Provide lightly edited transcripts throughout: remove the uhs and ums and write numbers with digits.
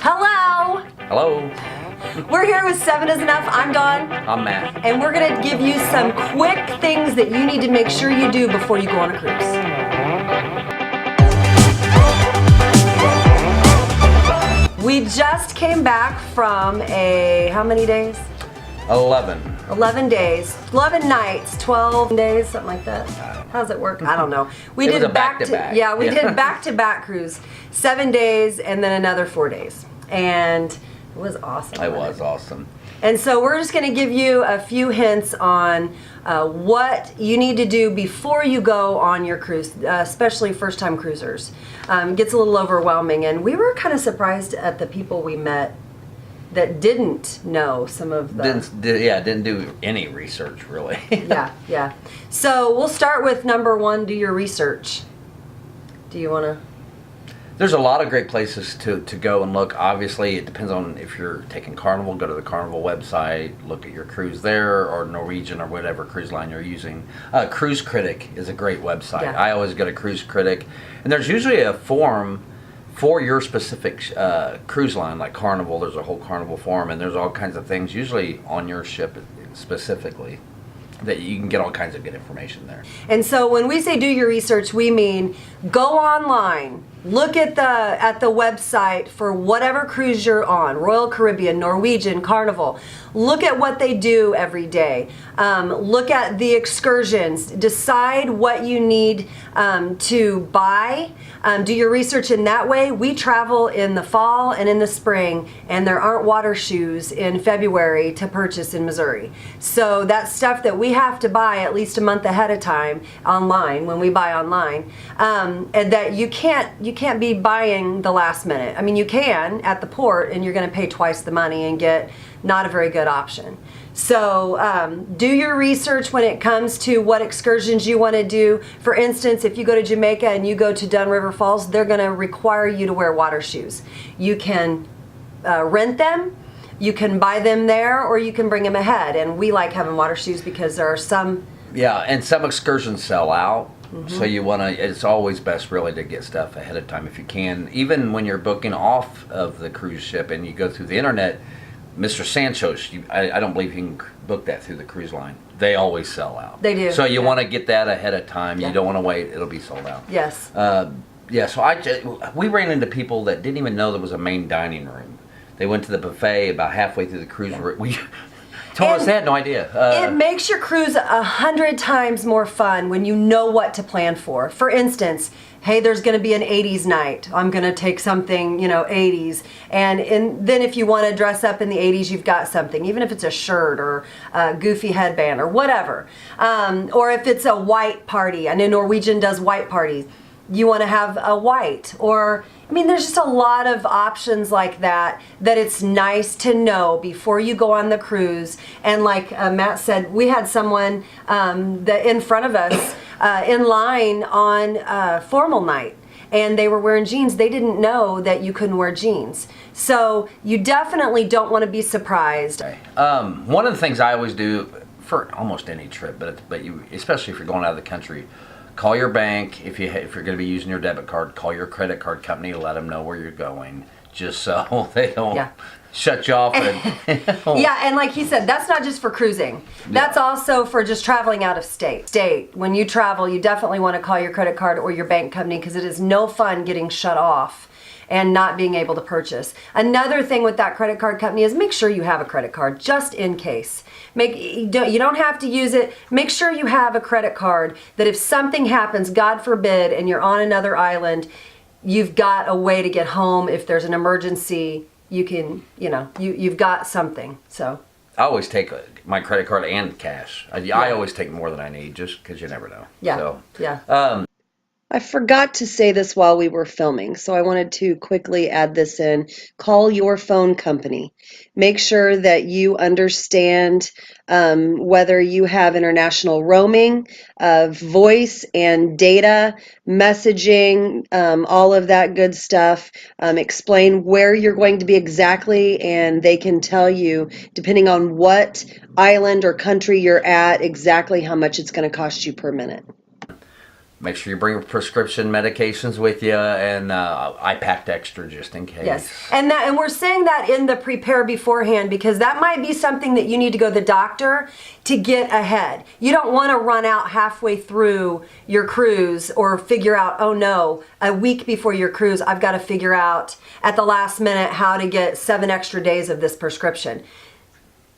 Hello! Hello, We're here with 7 is Enough. I'm Dawn. I'm Matt. And we're going to give you some quick things that you need to make sure you do before you go on a cruise. We just came back from how many days? 11. 11 days, 11 nights, 12 days, something like that. How does it work? I don't know. We It did was a back-to-back. Yeah, we did back-to-back cruise, 7 days and then another 4 days. And it was awesome. It was awesome. And so we're just going to give you a few hints on what you need to do before you go on your cruise, especially first-time cruisers. It gets a little overwhelming, and we were kind of surprised at the people we met that didn't know some of the... Didn't do any research, really. Yeah. So we'll start with number 1, do your research. Do you want to... There's a lot of great places to go and look. Obviously, it depends on if you're taking Carnival. Go to the Carnival website, look at your cruise there, or Norwegian, or whatever cruise line you're using. Cruise Critic is a great website. Yeah. I always go to Cruise Critic, and there's usually a forum for your specific cruise line, like Carnival. There's a whole Carnival forum, and there's all kinds of things, usually on your ship specifically, that you can get all kinds of good information there. And so when we say do your research, we mean go online, look at the website for whatever cruise you're on, Royal Caribbean, Norwegian, Carnival. Look at what they do every day. Look at the excursions. Decide what you need to buy. Do your research in that way. We travel in the fall and in the spring, and there aren't water shoes in February to purchase in Missouri. So that's stuff that we have to buy at least a month ahead of time online when we buy online, and that you can't be buying the last minute. I mean, you can at the port, and you're going to pay twice the money and get not a very good option. So do your research when it comes to what excursions you want to do. For instance, if you go to Jamaica and you go to Dunn River Falls, they're going to require you to wear water shoes. You can rent them, you can buy them there, or you can bring them ahead. And we like having water shoes because there are some... Yeah, and some excursions sell out. So you want to, it's always best really to get stuff ahead of time if you can. Even when you're booking off of the cruise ship and you go through the internet, Mr. Sancho's, I don't believe you can book that through the cruise line. They always sell out. They do. So you want to get that ahead of time. Yeah. You don't want to wait. It'll be sold out. Yes. Yeah, so we ran into people that didn't even know there was a main dining room. They went to the buffet about halfway through the cruise. We told us they had no idea. It makes your cruise 100 times more fun when you know what to plan for. For instance, hey, there's going to be an 80s night. I'm going to take something, 80s. And then if you want to dress up in the 80s, you've got something, even if it's a shirt or a goofy headband or whatever. Or if it's a white party. I know Norwegian does white parties. You want to have a white, or there's just a lot of options like that it's nice to know before you go on the cruise. And like Matt said, we had someone that in front of us in line on formal night, and they were wearing jeans. They didn't know that you couldn't wear jeans. So you definitely don't want to be surprised. One of the things I always do for almost any trip, but you, especially if you're going out of the country, call your bank. If you're going to be using your debit card, call your credit card company to let them know where you're going, just so they don't shut you off. Yeah, and like he said, that's not just for cruising. That's also for just traveling out of state. When you travel, you definitely want to call your credit card or your bank company, because it is no fun getting shut off and not being able to purchase. Another thing with that credit card company is make sure you have a credit card, just in case. You don't have to use it. Make sure you have a credit card that if something happens, God forbid, and you're on another island, you've got a way to get home. If there's an emergency, you can, you've got something. So I always take my credit card and cash. I always take more than I need, just because you never know. Yeah. So, yeah. I forgot to say this while we were filming, so I wanted to quickly add this in. Call your phone company. Make sure that you understand whether you have international roaming, voice and data, messaging, all of that good stuff. Explain where you're going to be exactly, and they can tell you, depending on what island or country you're at, exactly how much it's going to cost you per minute. Make sure you bring your prescription medications with you, and I packed extra just in case. Yes, and we're saying that in the prepare beforehand because that might be something that you need to go to the doctor to get ahead. You don't want to run out halfway through your cruise or figure out, oh no, a week before your cruise, I've got to figure out at the last minute how to get 7 extra days of this prescription.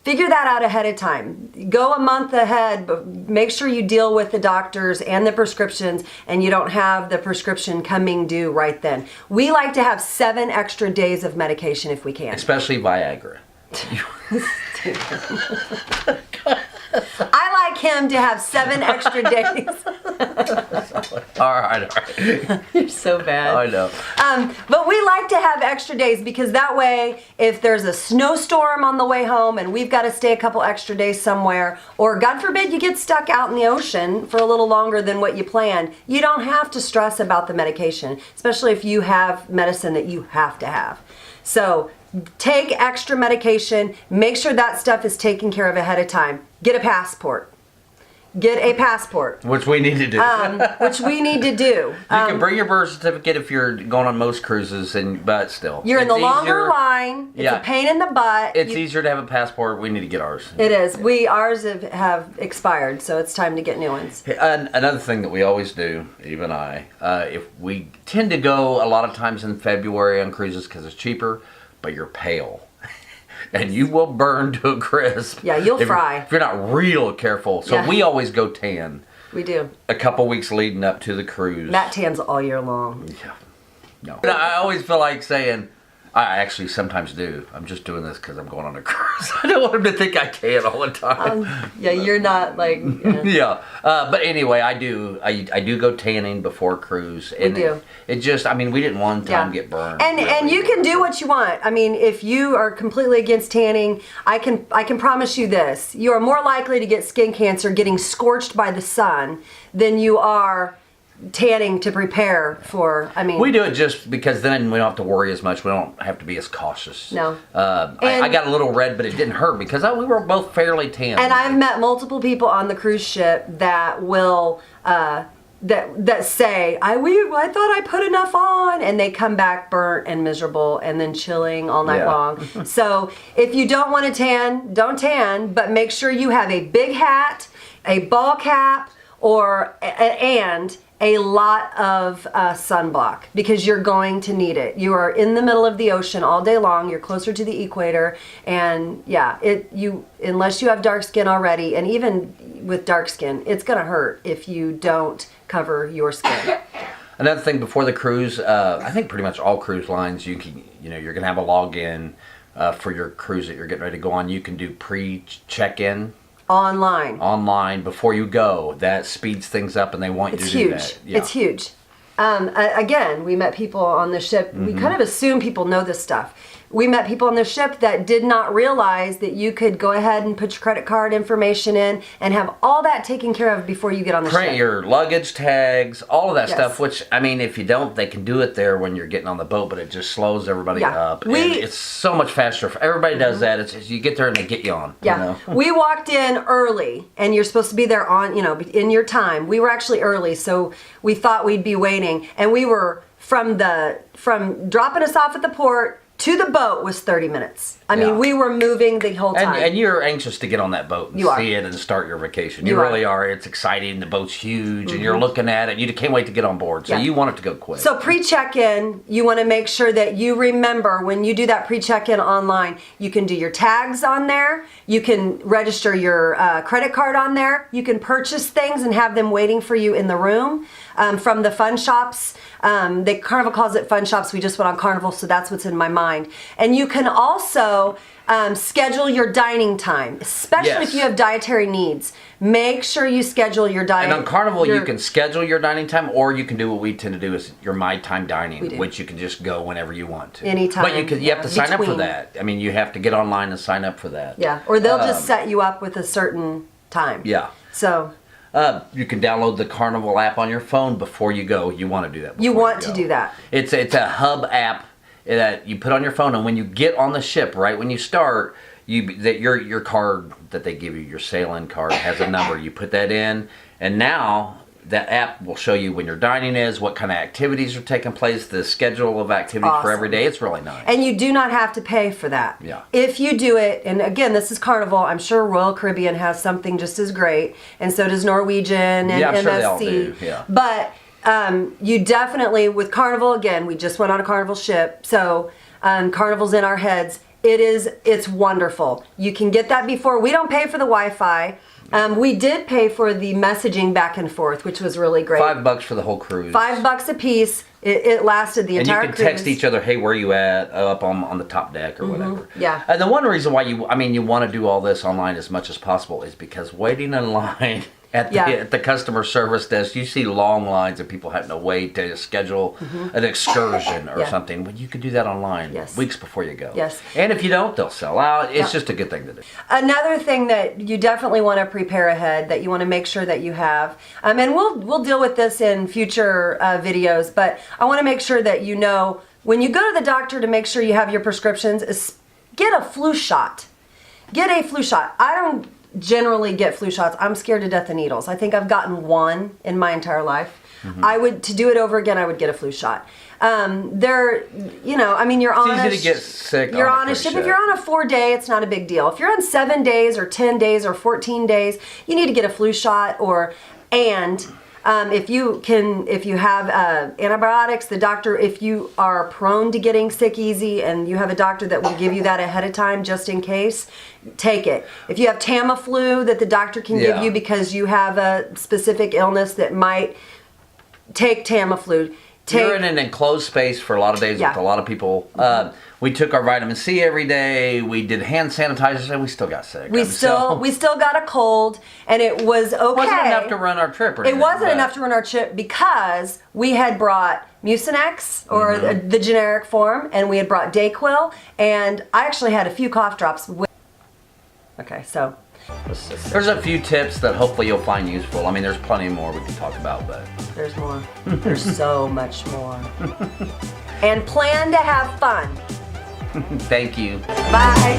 Figure that out ahead of time. Go a month ahead, but make sure you deal with the doctors and the prescriptions and you don't have the prescription coming due right then. We like to have 7 extra days of medication if we can. Especially Viagra. I like him to have 7 extra days. All right. You're so bad. I know. But we like to have extra days because that way, if there's a snowstorm on the way home and we've got to stay a couple extra days somewhere, or God forbid you get stuck out in the ocean for a little longer than what you planned, you don't have to stress about the medication, especially if you have medicine that you have to have. So take extra medication. Make sure that stuff is taken care of ahead of time. Get a passport. Get a passport. Which we need to do. Which we need to do. You can bring your birth certificate if you're going on most cruises, but still. You're in the longer line. It's a pain in the butt. It's easier to have a passport. We need to get ours. It is. Ours have expired, so it's time to get new ones. Another thing that we always do, Eve and I, if we tend to go a lot of times in February on cruises because it's cheaper, but you're pale. And you will burn to a crisp. Yeah, you'll fry. If you're not real careful. So we always go tan. We do. A couple weeks leading up to the cruise. Matt tans all year long. Yeah. No. And I always feel like saying, I actually sometimes do. I'm just doing this because I'm going on a cruise. I don't want him to think I tan all the time. Yeah, you're not like... Yeah. But anyway, I do go tanning before cruise. And we do. It just, I mean, we didn't one time get burned. And you can do what you want. I mean, if you are completely against tanning, I can promise you this. You are more likely to get skin cancer getting scorched by the sun than you are tanning to prepare for. I mean, we do it just because then we don't have to worry as much. We don't have to be as cautious. No. I got a little red, but it didn't hurt because we were both fairly tan. And I've met multiple people on the cruise ship that will that say, I thought I put enough on, and they come back burnt and miserable and then chilling all night long. So if you don't want to tan, don't tan, but make sure you have a big hat, a ball cap, and a lot of sunblock because you're going to need it. You are in the middle of the ocean all day long. You're closer to the equator, and unless you have dark skin already, and even with dark skin, it's gonna hurt if you don't cover your skin. Another thing before the cruise, I think pretty much all cruise lines, you're gonna have a login for your cruise that you're getting ready to go on. You can do pre-check-in. Online before you go. That speeds things up, and they want you to do that. Yeah. It's huge. Again, we met people on the ship. We kind of assume people know this stuff. We met people on the ship that did not realize that you could go ahead and put your credit card information in and have all that taken care of before you get on the ship. Print your luggage tags, all of that stuff, which, I mean, if you don't, they can do it there when you're getting on the boat, but it just slows everybody up. And it's so much faster. Everybody does that. It's you get there and they get you on. Yeah. You know? We walked in early, and you're supposed to be there in your time. We were actually early, so we thought we'd be waiting. And we were from dropping us off at the port to the boat was 30 minutes. I mean, we were moving the whole time. And you're anxious to get on that boat and see it and start your vacation. You really are. It's exciting. The boat's huge, and you're looking at it. You can't wait to get on board. So you want it to go quick. So pre-check-in, you want to make sure that you remember when you do that pre-check-in online, you can do your tags on there. You can register your credit card on there. You can purchase things and have them waiting for you in the room from the fun shops. Carnival calls it fun shops. We just went on Carnival, so that's what's in my mind. And you can also schedule your dining time, especially if you have dietary needs. Make sure you schedule your dining. And on Carnival, you can schedule your dining time, or you can do what we tend to do is your My Time dining, which you can just go whenever you want to. Anytime. But you have to sign up for that. I mean, you have to get online and sign up for that. Yeah, or they'll just set you up with a certain time. Yeah. So... you can download the Carnival app on your phone before you go. You want to do that. You want to do that. It's a hub app that you put on your phone, and when you get on the ship, right when you start, your card that they give you, your sail-in card, has a number. You put that in, and now that app will show you when your dining is, what kind of activities are taking place, the schedule of activities for every day. It's really nice. And you do not have to pay for that. Yeah. If you do it, and again, this is Carnival. I'm sure Royal Caribbean has something just as great, and so does Norwegian and Yeah, I'm MSC. sure they all do, yeah. But you definitely, with Carnival, again, we just went on a Carnival ship, so Carnival's in our heads. It's wonderful. You can get that before. We don't pay for the Wi-Fi. We did pay for the messaging back and forth, which was really great. $5 for the whole cruise. $5 a piece. It lasted the entire cruise. And you can text each other, hey, where you at? Up on the top deck or whatever. Yeah. And the one reason why you want to do all this online as much as possible is because waiting in line at the customer service desk, you see long lines of people having to wait to schedule an excursion or something. Well, you could do that online weeks before you go. Yes. And if you don't, they'll sell out. It's just a good thing to do. Another thing that you definitely want to prepare ahead, that you want to make sure that you have, and we'll deal with this in future videos, but I want to make sure that you know, when you go to the doctor to make sure you have your prescriptions, get a flu shot. Get a flu shot. I don't generally get flu shots. I'm scared to death of needles. I think I've gotten one in my entire life. To do it over again, I would get a flu shot. You're on It's easy to get sick. You're on a ship. If you're on a 4-day, it's not a big deal. If you're on 7 days or 10 days or 14 days, you need to get a flu shot. If you have antibiotics, the doctor, if you are prone to getting sick easy and you have a doctor that will give you that ahead of time just in case, take it. If you have Tamiflu that the doctor can give you because you have a specific illness that might take Tamiflu. You're in an enclosed space for a lot of days with a lot of people. We took our vitamin C every day. We did hand sanitizers, and we still got sick. We still got a cold, and it was okay. It wasn't enough to run our trip. It wasn't enough to run our trip because we had brought Mucinex, or the generic form, and we had brought Dayquil, and I actually had a few cough drops. Okay, so there's a few tips that hopefully you'll find useful. I mean, there's plenty more we can talk about, but there's more. There's so much more. And plan to have fun. Thank you. Bye.